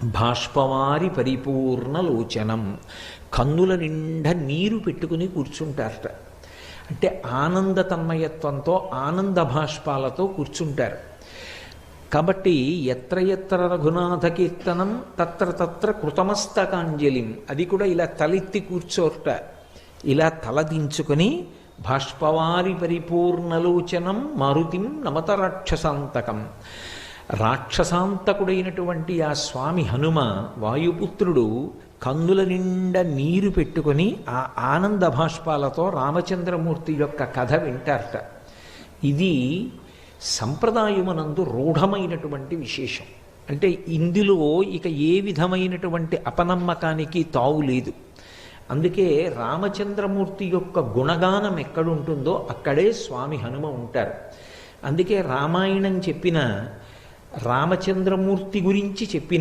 భాష్పవారి పరిపూర్ణ లోచనం, కన్నుల నిండా నీరు పెట్టుకుని కూర్చుంటారట. అంటే ఆనంద తన్మయత్వంతో ఆనంద భాష్పాలతో కూర్చుంటారు. కాబట్టి ఎత్ర ఎత్ర రఘునాథ కీర్తనం తత్ర తత్ర కృతమస్తకాంజలిం, అది కూడా ఇలా తలెత్తి కూర్చోట, ఇలా తలదించుకొని భాష్పవారి పరిపూర్ణలోచనం మారుతిం నమత రాక్షసాంతకం. రాక్షసాంతకుడైనటువంటి ఆ స్వామి హనుమ వాయుపుత్రుడు కన్నుల నిండా నీరు పెట్టుకొని ఆ ఆనంద భాష్పాలతో రామచంద్రమూర్తి యొక్క కథ వింటారట. ఇది సంప్రదాయమునందు రూఢమైనటువంటి విశేషం. అంటే ఇందులో ఇక ఏ విధమైనటువంటి అపనమ్మకానికి తావు లేదు. అందుకే రామచంద్రమూర్తి యొక్క గుణగానం ఎక్కడుంటుందో అక్కడే స్వామి హనుమ ఉంటారు. అందుకే రామాయణం చెప్పిన, రామచంద్రమూర్తి గురించి చెప్పిన